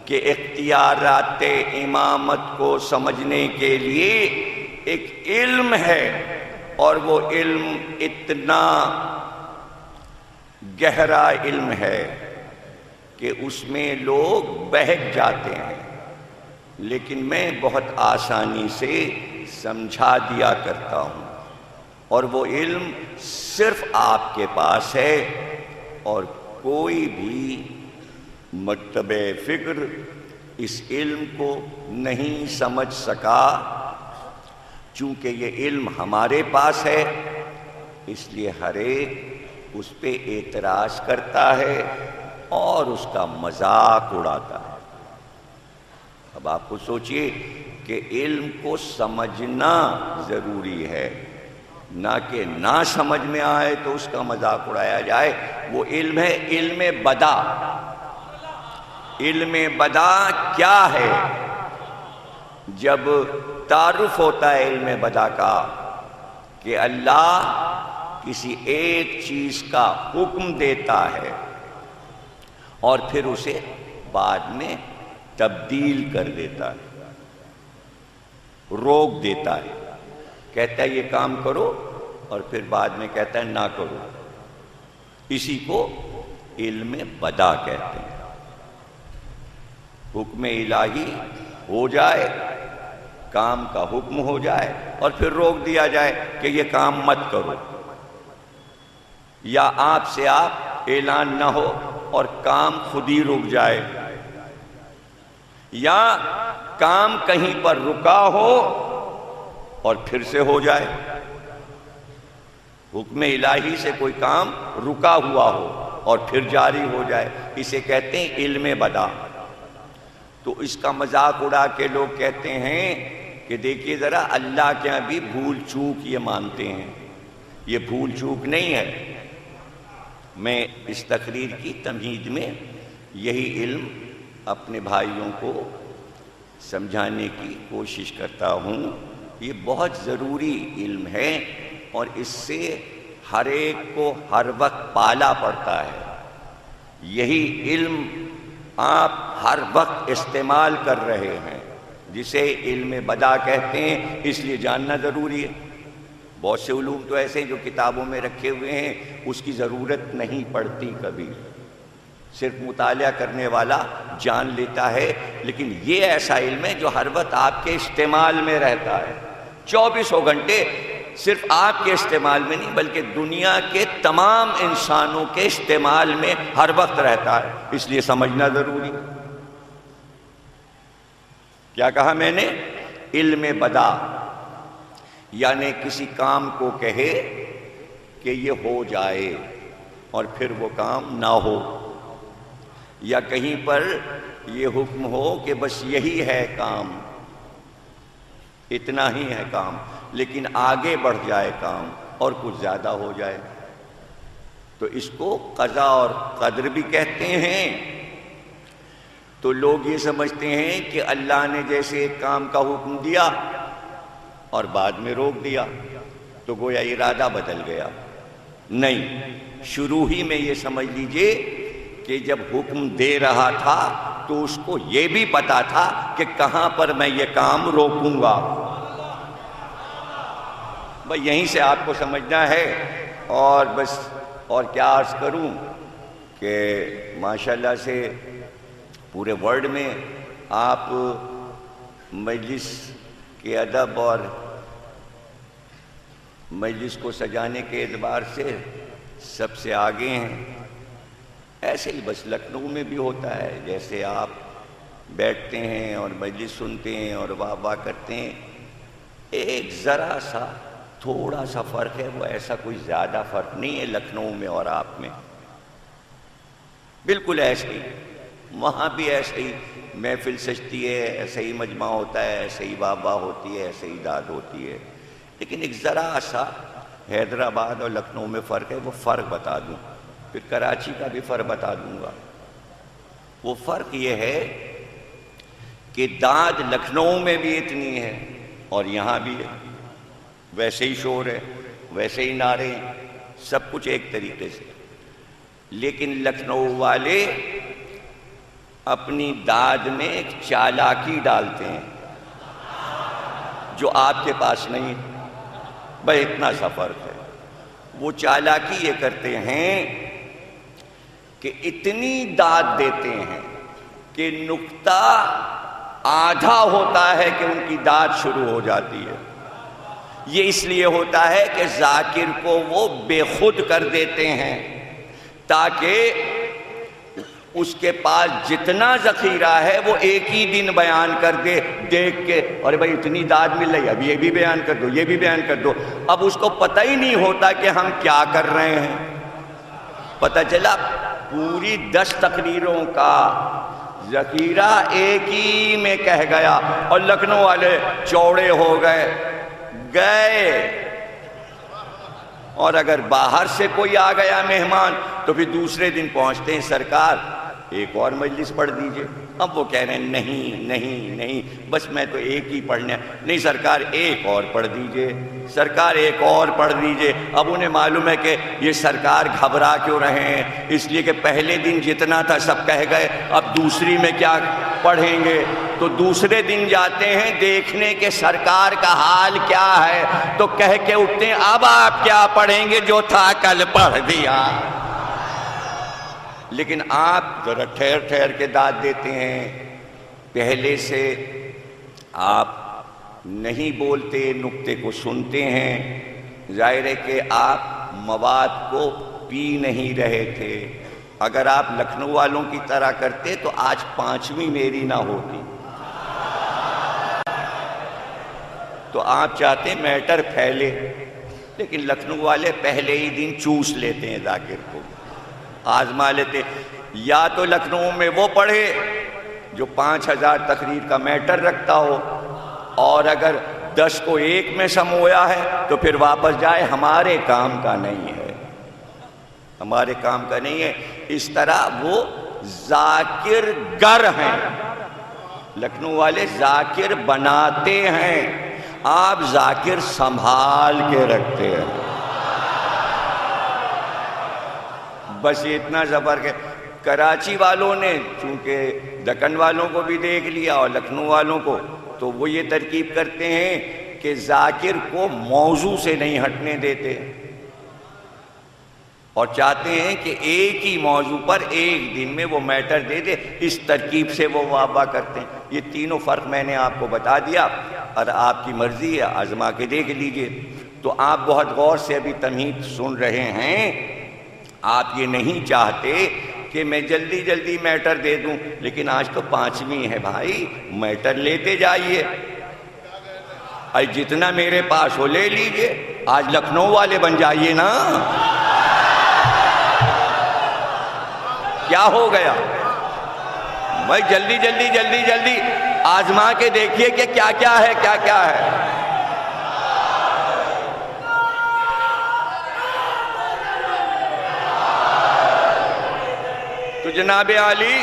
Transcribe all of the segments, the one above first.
کہ اختیارات امامت کو سمجھنے کے لیے ایک علم ہے، اور وہ علم اتنا گہرا علم ہے کہ اس میں لوگ بہک جاتے ہیں، لیکن میں بہت آسانی سے سمجھا دیا کرتا ہوں، اور وہ علم صرف آپ کے پاس ہے، اور کوئی بھی مکتب فکر اس علم کو نہیں سمجھ سکا۔ چونکہ یہ علم ہمارے پاس ہے، اس لیے ہر ایک اس پہ اعتراض کرتا ہے اور اس کا مذاق اڑاتا ہے۔ اب آپ کو سوچئے کہ علم کو سمجھنا ضروری ہے، نہ کہ نہ سمجھ میں آئے تو اس کا مذاق اڑایا جائے۔ وہ علم ہے علم بدا۔ علم بدا کیا ہے؟ جب تعارف ہوتا ہے علم بدا کا کہ اللہ کسی ایک چیز کا حکم دیتا ہے اور پھر اسے بعد میں تبدیل کر دیتا ہے، روک دیتا ہے، کہتا ہے یہ کام کرو اور پھر بعد میں کہتا ہے نہ کرو، اسی کو علم بدا کہتے ہیں۔ حکم الہی ہو جائے، کام کا حکم ہو جائے اور پھر روک دیا جائے کہ یہ کام مت کرو، یا آپ سے آپ اعلان نہ ہو اور کام خود ہی رک جائے، یا کام کہیں پر رکا ہو اور پھر سے ہو جائے۔ حکم الہی سے کوئی کام رکا ہوا ہو اور پھر جاری ہو جائے، اسے کہتے ہیں علم بدا۔ تو اس کا مذاق اڑا کے لوگ کہتے ہیں کہ دیکھیے ذرا اللہ کے ہاں بھی بھول چوک یہ مانتے ہیں، یہ بھول چوک نہیں ہے۔ میں اس تقریر کی تمہید میں یہی علم اپنے بھائیوں کو سمجھانے کی کوشش کرتا ہوں۔ یہ بہت ضروری علم ہے اور اس سے ہر ایک کو ہر وقت پالا پڑتا ہے۔ یہی علم آپ ہر وقت استعمال کر رہے ہیں، جسے علم بدا کہتے ہیں، اس لیے جاننا ضروری ہے۔ بہت سے علوم تو ایسے ہیں جو کتابوں میں رکھے ہوئے ہیں، اس کی ضرورت نہیں پڑتی کبھی، صرف مطالعہ کرنے والا جان لیتا ہے، لیکن یہ ایسا علم ہے جو ہر وقت آپ کے استعمال میں رہتا ہے، 24 گھنٹے صرف آپ کے استعمال میں نہیں بلکہ دنیا کے تمام انسانوں کے استعمال میں ہر وقت رہتا ہے، اس لیے سمجھنا ضروری۔ کیا کہا میں نے؟ علم بدا، یعنی کسی کام کو کہے کہ یہ ہو جائے اور پھر وہ کام نہ ہو، یا کہیں پر یہ حکم ہو کہ بس یہی ہے کام، اتنا ہی ہے کام، لیکن آگے بڑھ جائے کام اور کچھ زیادہ ہو جائے، تو اس کو قضا اور قدر بھی کہتے ہیں۔ تو لوگ یہ سمجھتے ہیں کہ اللہ نے جیسے ایک کام کا حکم دیا اور بعد میں روک دیا تو گویا ارادہ بدل گیا۔ نہیں، شروع ہی میں یہ سمجھ لیجئے کہ جب حکم دے رہا تھا تو اس کو یہ بھی پتا تھا کہ کہاں پر میں یہ کام روکوں گا۔ بھئی یہیں سے آپ کو سمجھنا ہے، اور بس اور کیا عرض کروں کہ ماشاءاللہ سے پورے ورلڈ میں آپ مجلس کے ادب اور مجلس کو سجانے کے اعتبار سے سب سے آگے ہیں۔ ایسے ہی بس لکھنؤ میں بھی ہوتا ہے، جیسے آپ بیٹھتے ہیں اور مجلس سنتے ہیں اور واہ واہ کرتے ہیں، ایک ذرا سا تھوڑا سا فرق ہے، وہ ایسا کوئی زیادہ فرق نہیں ہے لکھنؤ میں اور آپ میں، بالکل ایسے ہی، وہاں بھی ایسے ہی محفل سجتی ہے، ایسے ہی مجمع ہوتا ہے، ایسے ہی واہ واہ ہوتی ہے، ایسے ہی داد ہوتی ہے، لیکن ایک ذرا سا حیدرآباد اور لکھنؤ میں فرق ہے، وہ فرق بتا دوں، پھر کراچی کا بھی فرق بتا دوں گا۔ وہ فرق یہ ہے کہ داد لکھنؤ میں بھی اتنی ہے اور یہاں بھی ہے، ویسے ہی شور ہے، ویسے ہی نعرے ہیں، سب کچھ ایک طریقے سے، لیکن لکھنؤ والے اپنی داد میں ایک چالاکی ڈالتے ہیں جو آپ کے پاس نہیں. بھائی اتنا سا فرق ہے. وہ چالاکی یہ کرتے ہیں کہ اتنی داد دیتے ہیں کہ نقطہ آدھا ہوتا ہے کہ ان کی داد شروع ہو جاتی ہے. یہ اس لیے ہوتا ہے کہ ذاکر کو وہ بے خود کر دیتے ہیں تاکہ اس کے پاس جتنا ذخیرہ ہے وہ ایک ہی دن بیان کر دے. دیکھ کے ارے بھائی اتنی داد مل رہی ہے، اب یہ بھی بیان کر دو، یہ بھی بیان کر دو. اب اس کو پتہ ہی نہیں ہوتا کہ ہم کیا کر رہے ہیں. پتہ چلا پوری 10 تقریروں کا ذخیرہ ایک ہی میں کہہ گیا اور لکھنؤ والے چوڑے ہو گئے. اور اگر باہر سے کوئی آ گیا مہمان تو پھر دوسرے دن پہنچتے ہیں سرکار ایک اور مجلس پڑھ دیجئے. اب وہ کہہ رہے ہیں نہیں نہیں نہیں بس میں تو ایک ہی پڑھنا ہے. نہیں سرکار ایک اور پڑھ دیجئے، سرکار ایک اور پڑھ دیجئے. اب انہیں معلوم ہے کہ یہ سرکار گھبرا کیوں رہے ہیں، اس لیے کہ پہلے دن جتنا تھا سب کہہ گئے، اب دوسری میں کیا پڑھیں گے. تو دوسرے دن جاتے ہیں دیکھنے کے سرکار کا حال کیا ہے، تو کہہ کے اٹھتے ہیں اب آپ کیا پڑھیں گے جو تھا کل پڑھ دیا. لیکن آپ ذرا ٹھہر ٹھہر کے داد دیتے ہیں. پہلے سے آپ نہیں بولتے، نکتے کو سنتے ہیں. ظاہر ہے کہ آپ مواد کو پی نہیں رہے تھے. اگر آپ لکھنؤ والوں کی طرح کرتے تو آج 5ویں میری نہ ہوتی. تو آپ چاہتے ہیں میٹر پھیلے، لیکن لکھنؤ والے پہلے ہی دن چوس لیتے ہیں ذاکر کو، آزما لیتے. یا تو لکھنؤ میں وہ پڑھے جو 5000 تقریر کا میٹر رکھتا ہو، اور اگر 10 کو ایک میں سمویا ہے تو پھر واپس جائے ہمارے کام کا نہیں ہے، ہمارے کام کا نہیں ہے. اس طرح وہ ذاکر گر ہیں. لکھنؤ والے ذاکر بناتے ہیں، آپ ذاکر سنبھال کے رکھتے ہیں. بس یہ اتنا زبر کہ کراچی والوں نے چونکہ دکن والوں کو بھی دیکھ لیا اور لکھنؤ والوں کو، تو وہ یہ ترکیب کرتے ہیں کہ ذاکر کو موضوع سے نہیں ہٹنے دیتے اور چاہتے ہیں کہ ایک ہی موضوع پر ایک دن میں وہ میٹر دے دے. اس ترکیب سے وہ وابہ کرتے ہیں. یہ تینوں فرق میں نے آپ کو بتا دیا اور آپ کی مرضی ہے آزما کے دیکھ لیجئے. تو آپ بہت غور سے ابھی تمہید سن رہے ہیں. آپ یہ نہیں چاہتے کہ میں جلدی جلدی میٹر دے دوں، لیکن آج تو 5ویں ہے بھائی، میٹر لیتے جائیے. جتنا میرے پاس ہو لے لیجئے. آج لکھنؤ والے بن جائیے نا. کیا ہو گیا بھائی؟ جلدی جلدی جلدی جلدی آزما کے دیکھیے کہ کیا کیا ہے، کیا کیا ہے. تو جناب عالی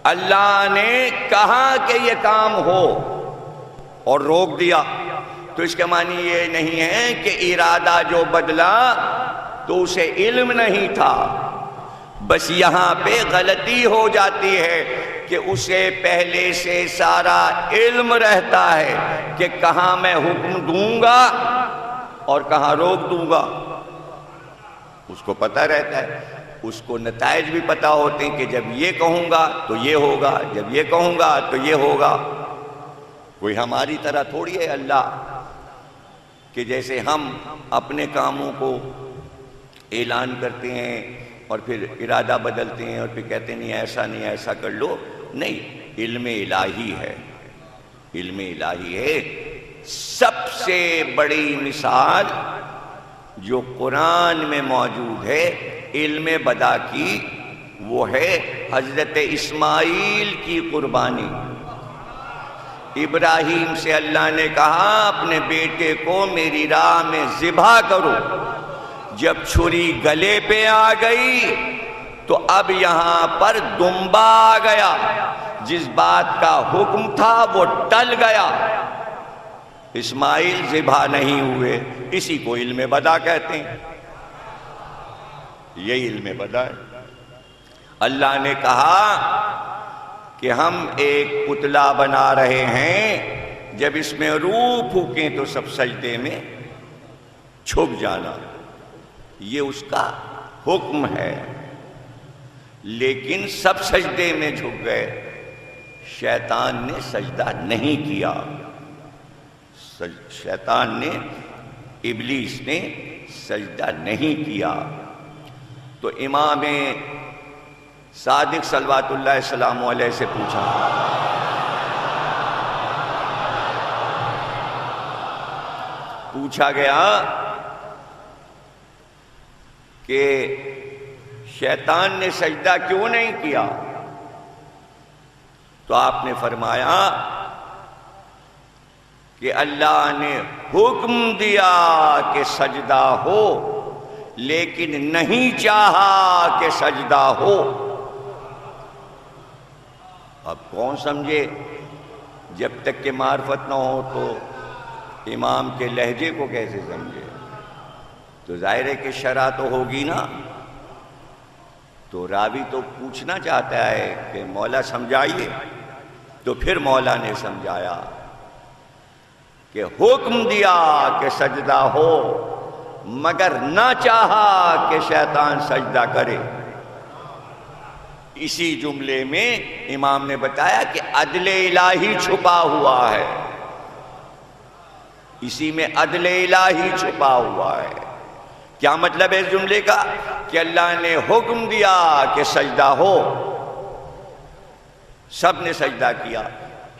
اللہ نے کہا کہ یہ کام ہو اور روک دیا، تو اس کا معنی یہ نہیں ہے کہ ارادہ جو بدلا تو اسے علم نہیں تھا. بس یہاں پہ غلطی ہو جاتی ہے کہ اسے پہلے سے سارا علم رہتا ہے کہ کہاں میں حکم دوں گا اور کہاں روک دوں گا. اس کو پتہ رہتا ہے، اس کو نتائج بھی پتہ ہوتے ہیں کہ جب یہ کہوں گا تو یہ ہوگا، جب یہ کہوں گا تو یہ ہوگا. کوئی ہماری طرح تھوڑی ہے اللہ کہ جیسے ہم اپنے کاموں کو اعلان کرتے ہیں اور پھر ارادہ بدلتے ہیں اور پھر کہتے ہیں نہیں ایسا نہیں ایسا کر لو. نہیں، علم الہی ہے، علم الہی ہے. سب سے بڑی مثال جو قرآن میں موجود ہے علم بدا کی، وہ ہے حضرت اسماعیل کی قربانی. ابراہیم سے اللہ نے کہا اپنے بیٹے کو میری راہ میں ذبح کرو. جب چھری گلے پہ آ گئی تو اب یہاں پر دمبا آ گیا. جس بات کا حکم تھا وہ ٹل گیا. اسماعیل ذبح نہیں ہوئے. اسی کو علم بدا کہتے ہیں. یہی علم بدا ہے. اللہ نے کہا کہ ہم ایک پتلا بنا رہے ہیں، جب اس میں روح پھونکیں تو سب سجدے میں جھک جانا، یہ اس کا حکم ہے۔ لیکن سب سجدے میں جھک گئے، شیطان نے سجدہ نہیں کیا، شیطان نے، ابلیس نے سجدہ نہیں کیا۔ تو امام صادق صلوات اللہ السلام علیہ سے پوچھا گیا کہ شیطان نے سجدہ کیوں نہیں کیا؟ تو آپ نے فرمایا کہ اللہ نے حکم دیا کہ سجدہ ہو، لیکن نہیں چاہا کہ سجدہ ہو۔ اب کون سمجھے؟ جب تک کہ معرفت نہ ہو تو امام کے لہجے کو کیسے سمجھے؟ تو ظاہر ہے کہ شرح تو ہوگی نا۔ تو راوی تو پوچھنا چاہتا ہے کہ مولا سمجھائیے، تو پھر مولا نے سمجھایا کہ حکم دیا کہ سجدہ ہو، مگر نہ چاہا کہ شیطان سجدہ کرے۔ اسی جملے میں امام نے بتایا کہ عدل الہی چھپا ہوا ہے، اسی میں عدل الہی چھپا ہوا ہے۔ کیا مطلب ہے اس جملے کا؟ کہ اللہ نے حکم دیا کہ سجدہ ہو، سب نے سجدہ کیا،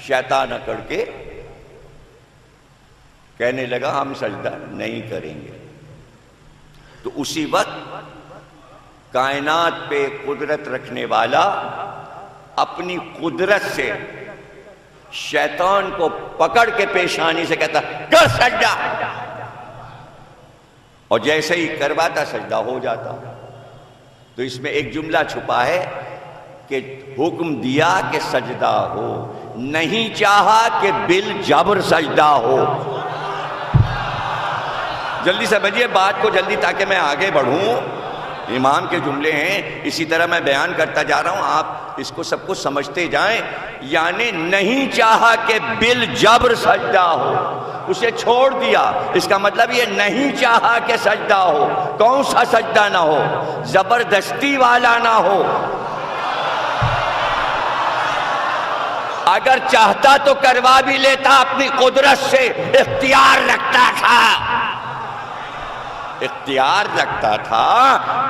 شیطان اکڑ کے کہنے لگا ہم سجدہ نہیں کریں گے۔ تو اسی وقت کائنات پہ قدرت رکھنے والا اپنی قدرت سے شیطان کو پکڑ کے پیشانی سے کہتا کر سجدہ، اور جیسے ہی کرواتا سجدہ ہو جاتا۔ تو اس میں ایک جملہ چھپا ہے کہ حکم دیا کہ سجدہ ہو، نہیں چاہا کہ بالجبر سجدہ ہو۔ جلدی سمجھیے بات کو جلدی، تاکہ میں آگے بڑھوں۔ امام کے جملے ہیں، اسی طرح میں بیان کرتا جا رہا ہوں، آپ اس کو سب کچھ سمجھتے جائیں۔ یعنی نہیں چاہا کہ بالجبر سجدہ ہو، اسے چھوڑ دیا۔ اس کا مطلب یہ نہیں چاہا کہ سجدہ ہو۔ کون سا سجدہ نہ ہو؟ زبردستی والا نہ ہو۔ اگر چاہتا تو کروا بھی لیتا، اپنی قدرت سے اختیار رکھتا تھا، اختیار رکھتا تھا،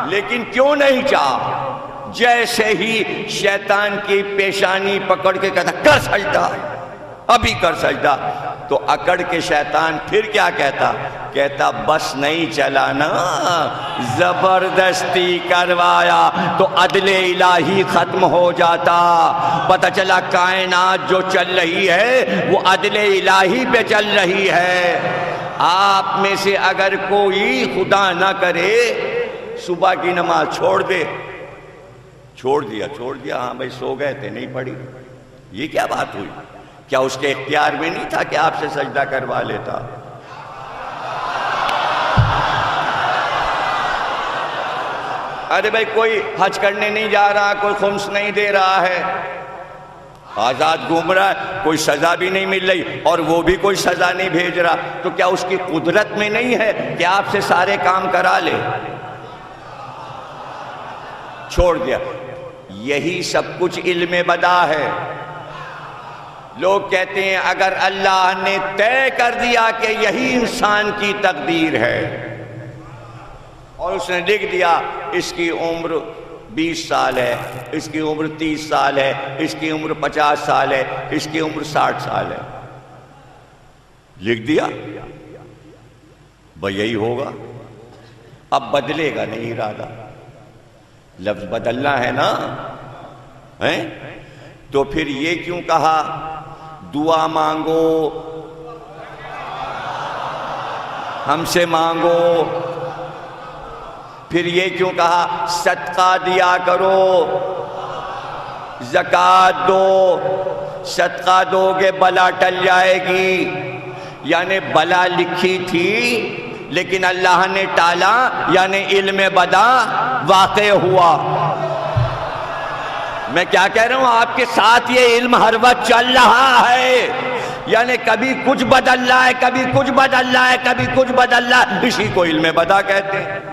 لیکن کیوں نہیں چاہا؟ جیسے ہی شیطان کی پیشانی پکڑ کے کہتا کر سجدہ، ابھی کر سجدہ، تو اکڑ کے شیطان پھر کیا کہتا بس نہیں چلا نا، زبردستی کروایا تو عدل الہی ختم ہو جاتا۔ پتہ چلا کائنات جو چل رہی ہے وہ عدل الہی پہ چل رہی ہے۔ آپ میں سے اگر کوئی خدا نہ کرے صبح کی نماز چھوڑ دے، چھوڑ دیا ہاں بھائی سو گئے تھے نہیں پڑھی، یہ کیا بات ہوئی؟ کیا اس کے اختیار میں نہیں تھا کہ آپ سے سجدہ کروا لیتا؟ ارے بھائی کوئی حج کرنے نہیں جا رہا، کوئی خمس نہیں دے رہا ہے، آزاد گھوم رہا ہے، کوئی سزا بھی نہیں مل رہی، اور وہ بھی کوئی سزا نہیں بھیج رہا، تو کیا اس کی قدرت میں نہیں ہے کہ آپ سے سارے کام کرا لے؟ چھوڑ دیا۔ یہی سب کچھ علم بدا ہے۔ لوگ کہتے ہیں اگر اللہ نے طے کر دیا کہ یہی انسان کی تقدیر ہے، اور اس نے لکھ دیا اس کی عمر 20 سال ہے، اس کی عمر 30 سال ہے، اس کی عمر 50 سال ہے، اس کی عمر 60 سال ہے، لکھ دیا بھئی یہی ہوگا، اب بدلے گا نہیں ارادہ، لفظ بدلنا ہے نا، تو پھر یہ کیوں کہا دعا مانگو، ہم سے مانگو؟ پھر یہ کیوں کہا صدقہ دیا کرو، زکوٰۃ دو، صدقہ دو گے بلا ٹل جائے گی؟ یعنی بلا لکھی تھی لیکن اللہ نے ٹالا، یعنی علم بدا واقع ہوا۔ میں کیا کہہ رہا ہوں، آپ کے ساتھ یہ علم ہر وقت چل رہا ہے، یعنی کبھی کچھ بدل رہا ہے، کبھی کچھ بدل رہا ہے، کبھی کچھ بدل رہا ہے، اسی کو علم بدا کہتے ہیں۔